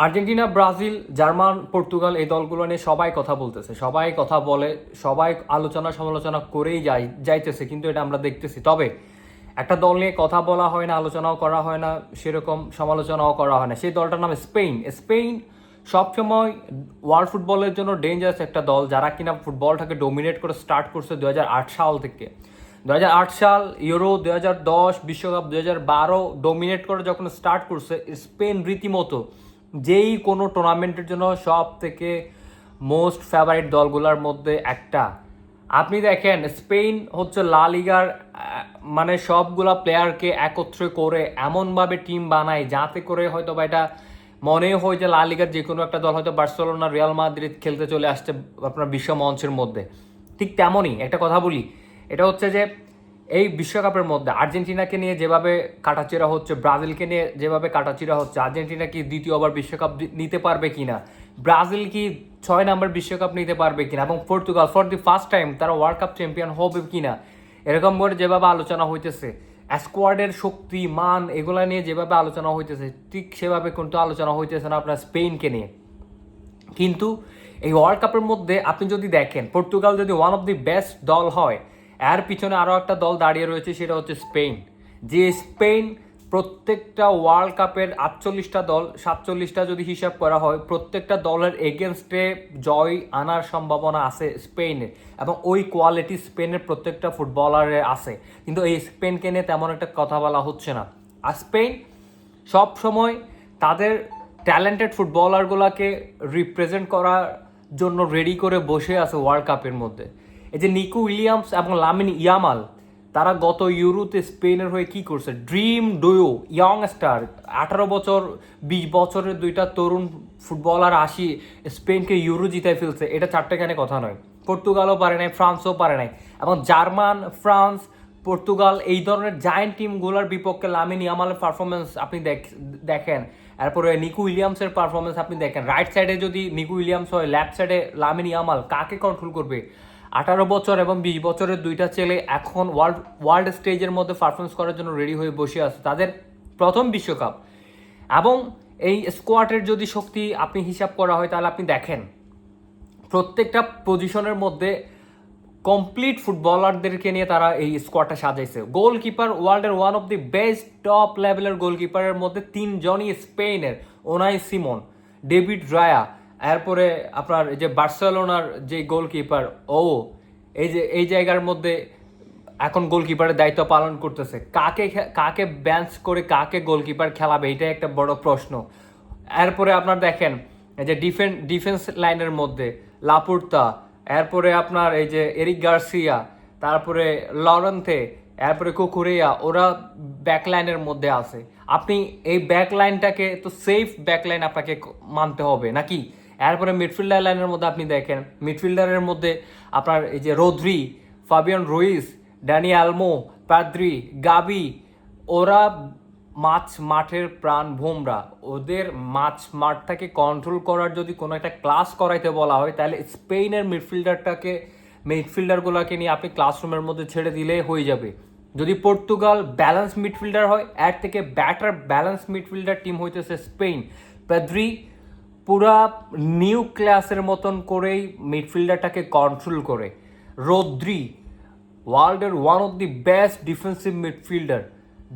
Argentina, Brazil, German, Portugal এই দলগুলো নিয়ে সবাই কথা বলতেছে, সবাই কথা বলে, সবাই আলোচনা সমালোচনা করেই যাইতেছে, কিন্তু এটা আমরা দেখতেছি। তবে একটা দল নিয়ে কথা বলা হয় না, আলোচনাও করা হয় না, সেরকম সমালোচনাও করা হয় না। সেই দলটার নাম স্পেন। স্পেন সবসময় ওয়ার্ল্ড ফুটবলের জন্য ডেঞ্জারাস একটা দল, যারা কিনা ফুটবলটাকে ডোমিনেট করে স্টার্ট করছে 2008 সাল থেকে। 2008 সাল, ইউরো 2010, বিশ্বকাপ 2012 ডোমিনেট করে যখন স্টার্ট করছে, স্পেন রীতিমতো যেই কোনো টুর্নামেন্টের জন্য সব থেকে মোস্ট ফেভারিট দলগুলোর মধ্যে একটা। আপনি দেখেন স্পেন হচ্ছে লা লিগার মানে সবগুলা প্লেয়ারকে একত্রে করে এমনভাবে টিম বানায় যাতে করে হয়তো বা এটা মনে হয় যে লা লিগার যে কোনো একটা দল হয়তো বার্সেলোনা, রিয়াল মাদ্রিদ খেলতে চলে আসছে আপনার বিশ্ব মঞ্চের মধ্যে। ঠিক তেমনই একটা কথা বলি, এটা হচ্ছে যে এই বিশ্বকাপের মধ্যে আর্জেন্টিনাকে নিয়ে যেভাবে কাটাচিরা হচ্ছে, ব্রাজিলকে নিয়ে যেভাবে কাটাচিরা হচ্ছে, আর্জেন্টিনা কি দ্বিতীয়বার বিশ্বকাপ নিতে পারবে কিনা, ব্রাজিল কি 6 নম্বর বিশ্বকাপ নিতে পারবে কিনা, এবং Portugal for the first time তারা ওয়ার্ল্ড কাপ চ্যাম্পিয়ন হবে কিনা, এরকম করে যেভাবে আলোচনা হইতেছে, স্কোয়াডের শক্তি মান এগুলা নিয়ে যেভাবে আলোচনা হইতেছে, ঠিক সেভাবে কিন্তু আলোচনা হইতেছে না আপনার স্পেনকে নিয়ে। কিন্তু এই ওয়ার্ল্ড কাপের মধ্যে আপনি যদি দেখেন, পর্তুগাল যদি ওয়ান অফ দি বেস্ট দল হয়, এর পিছনে আরও একটা দল দাঁড়িয়ে রয়েছে, সেটা হচ্ছে স্পেন। যে স্পেন প্রত্যেকটা ওয়ার্ল্ড কাপের 48টা দল, 47টা যদি হিসাব করা হয়, প্রত্যেকটা দলের এগেনস্টে জয় আনার সম্ভাবনা আছে স্পেনের, এবং ওই কোয়ালিটি স্পেনের প্রত্যেকটা ফুটবলারের আছে। কিন্তু এই স্পেনকে নিয়ে তেমন একটা কথা বলা হচ্ছে না। আর স্পেন সব সময় তাদের ট্যালেন্টেড ফুটবলারগুলোকে রিপ্রেজেন্ট করার জন্য রেডি করে বসে আছে ওয়ার্ল্ড কাপের মধ্যে। এই যে নিকো উইলিয়ামস এবং লামিন ইয়ামাল, তারা গত ইউরোতে স্পেনের হয়ে কি করছে, ড্রিম ডুয়ো, ইয়ং স্টার, 18 বছর 20 বছরের দুইটা তরুণ ফুটবলার আসি স্পেনকে ইউরো জিতায় ফেলছে। এটা চারটেখানে কথা নয়। পর্তুগালও পারে নাই, ফ্রান্সও পারে নাই, এবং জার্মান, ফ্রান্স, পর্তুগাল এই ধরনের জায়েন্ট টিমগুলোর বিপক্ষে লামিন ইয়ামালের পারফরমেন্স আপনি দেখেন, এরপরে নিকো উইলিয়ামসের পারফরমেন্স আপনি দেখেন। রাইট সাইডে যদি নিকো উইলিয়ামস হয়, লেফট সাইডে লামিন ইয়ামাল, কাকে কন্ট্রোল করবে? 18 বছর এবং 20 বছরের দুইটা ছেলে এখন ওয়ার্ল্ড স্টেজের মধ্যে পারফরমেন্স করার জন্য রেডি হয়ে বসে আছে, তাদের প্রথম বিশ্বকাপ। এবং এই স্কোয়াডের যদি শক্তি আপনি হিসাব করা হয়, তাহলে আপনি দেখেন প্রত্যেকটা পজিশনের মধ্যে কমপ্লিট ফুটবলারদেরকে নিয়ে তারা এই স্কোয়াডটা সাজাইছে। গোলকিপার ওয়ার্ল্ডের one of the best top লেভেলের গোলকিপারের মধ্যে 3জনই স্পেনের, ওনাই সিমন, ডেভিড রায়া, এরপরে আপনার যে বার্সেলোনার যে গোলকিপার এই জায়গার মধ্যে এখন গোলকিপারের দায়িত্ব পালন করতেছে। কাকে কাকে বেঞ্চ করে কাকে গোলকিপার খেলাবে, এটাই একটা বড় প্রশ্ন। এরপরে আপনার দেখেন এই যে ডিফেন্স লাইনের মধ্যে লাপুর্তা, এরপরে আপনার এই যে এরিক গার্সিয়া, তারপরে লরেন্থে, এরপরে কুকুরেয়া, ওরা ব্যাকলাইনের মধ্যে আছে। আপনি এই ব্যাকলাইনটাকে তো সেফ ব্যাকলাইন আপনাকে মানতে হবে নাকি? এরপরে মিডফিল্ডার লাইনের মধ্যে আপনি দেখেন, মিডফিল্ডারের মধ্যে আপনার এই যে রোদ্রি, ফাবিয়ান রুইস, ড্যানি আলমো, পাদ্রি, গাবি, ওরা মাঠের প্রাণ ভোমরা। ওদের মাঠটাকে কন্ট্রোল করার যদি কোনো একটা ক্লাস করাইতে বলা হয়, তাহলে স্পেনের মিডফিল্ডারগুলোকে নিয়ে আপনি ক্লাসরুমের মধ্যে ছেড়ে দিলে হয়ে যাবে। যদি পর্তুগাল ব্যালেন্স মিডফিল্ডার হয়, এর থেকে ব্যাটার ব্যালেন্স মিডফিল্ডার টিম হইতেছে স্পেন। পেদ্রি পুরা নিউ ক্লাসের মতন করেই মিডফিল্ডারটাকে কন্ট্রোল করে। রোদ্রি ওয়ার্ল্ডের one of the best defensive midfielder,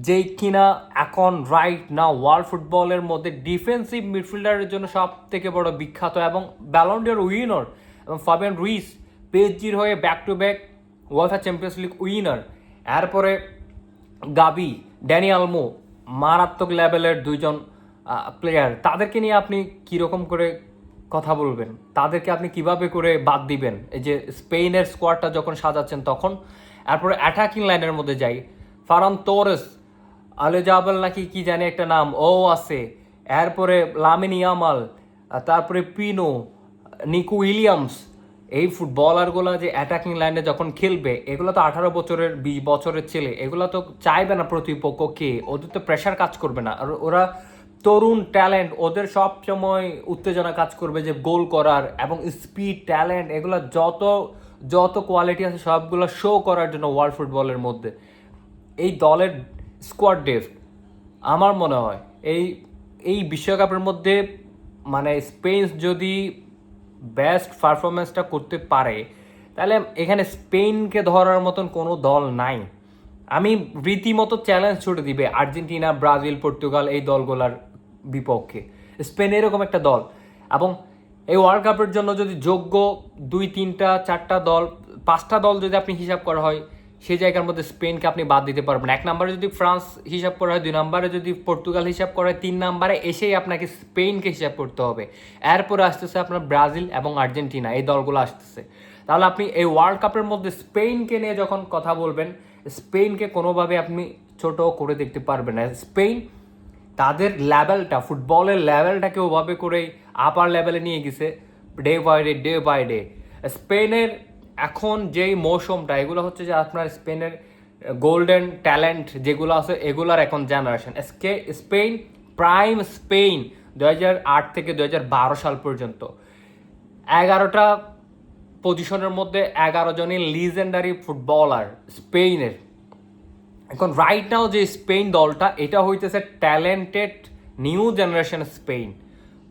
যেই কিনা এখন রাইট না ওয়ার্ল্ড ফুটবলের মধ্যে ডিফেন্সিভ মিডফিল্ডারের জন্য সব থেকে বড় বিখ্যাত, এবং ব্যালন ডি অর উইনার। এবং ফাবিয়ান রুইস পিএসজির হয়ে back to back UEFA champions league winner. এরপরে গাবি, ড্যানি আলমো, মারাত্মক লেভেলের দুইজন প্লেয়ার। তাদেরকে নিয়ে আপনি কীরকম করে কথা বলবেন, তাদেরকে আপনি কিভাবে করে বাদ দিবেন এই যে স্পেনের স্কোয়াডটা যখন সাজাচ্ছেন তখন? এরপরে অ্যাটাকিং লাইনের মধ্যে যাই, ফারান তোরেস, আলেজাবেল নাকি কি জানি একটা নাম ও আছে, এরপরে লামিন ইয়ামাল, তারপরে পিনো, নিকো উইলিয়ামস। এই ফুটবলারগুলো যে অ্যাটাকিং লাইনে যখন খেলবে, এগুলো তো 18 বছরের 20 বছরের ছেলে, এগুলো তো চাইবে না প্রতিপক্ষ কে, ওদের তো প্রেশার কাজ করবে না। আর ওরা তরুণ ট্যালেন্ট, ওদের সব সময় উত্তেজনা কাজ করবে যে গোল করার, এবং স্পিড, ট্যালেন্ট, এগুলো যত কোয়ালিটি আছে সবগুলো শো করার জন্য ওয়ার্ল্ড ফুটবলের মধ্যে এই দলের স্কোয়াড ডেপথ আমার মনে হয় এই বিশ্বকাপের মধ্যে মানে স্পেন যদি বেস্ট পারফরমেন্সটা করতে পারে তাহলে এখানে স্পেনকে ধরার মতন কোনো দল নাই। আমি রীতিমতো চ্যালেঞ্জ ছুটে দিবে আর্জেন্টিনা, ব্রাজিল, পর্তুগাল এই দলগুলোর বিপক্ষে। স্পেন এরকম একটা দল, এবং এই ওয়ার্ল্ড কাপের জন্য যদি যোগ্য 2, 3, 4টা দল, 5টা দল যদি আপনি হিসাব করা হয়, সেই জায়গার মধ্যে স্পেনকে আপনি বাদ দিতে পারবেন। 1 নম্বরে যদি ফ্রান্স হিসাব করা হয়, 2 নম্বরে যদি পর্তুগাল হিসাব করা হয়, 3 নম্বরে এসেই আপনাকে স্পেনকে হিসাব করতে হবে। এরপরে আসতেছে আপনার ব্রাজিল এবং আর্জেন্টিনা, এই দলগুলো আসতেছে। তাহলে আপনি এই ওয়ার্ল্ড কাপের মধ্যে স্পেনকে নিয়ে যখন কথা বলবেন, স্পেনকে কোনোভাবে আপনি ছোট করে দেখতে পারবেন না। স্পেন তাদের লেভেলটা, ফুটবলের লেভেলটাকে ওভাবে করেই আপার লেভেলে নিয়ে গেছে ডে বাই ডে। স্পেনের এখন যেই মৌসুমটা, এগুলো হচ্ছে যে আপনার স্পেনের গোল্ডেন ট্যালেন্ট যেগুলো আছে এগুলার এখন জেনারেশন। স্পেন প্রাইম স্পেন 2008 থেকে 2012 সাল পর্যন্ত 11টা পজিশনের মধ্যে 11 জনই লিজেন্ডারি ফুটবলার স্পেনের। এখন রাইট নাও যে স্পেন দলটা, এটা হইতেছে ট্যালেন্টেড নিউ জেনারেশন স্পেন।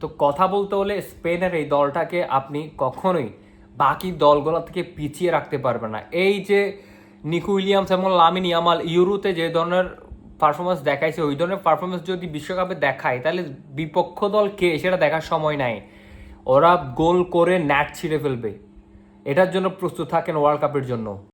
তো কথা বলতে হলে স্পেনের এই দলটাকে আপনি কখনোই বাকি দলগুলো থেকে পিছিয়ে রাখতে পারবেন না। এই যে নিকো উইলিয়ামস এবং লামিন ইয়ামাল ইউরোতে যে ধরনের পারফরমেন্স দেখাইছে, ওই ধরনের পারফরমেন্স যদি বিশ্বকাপে দেখায় তাহলে বিপক্ষ দল কে সেটা দেখার সময় নাই। ওরা গোল করে ন্যাট ছিঁড়ে ফেলবে। এটার জন্য প্রস্তুত থাকেন ওয়ার্ল্ড কাপের জন্য।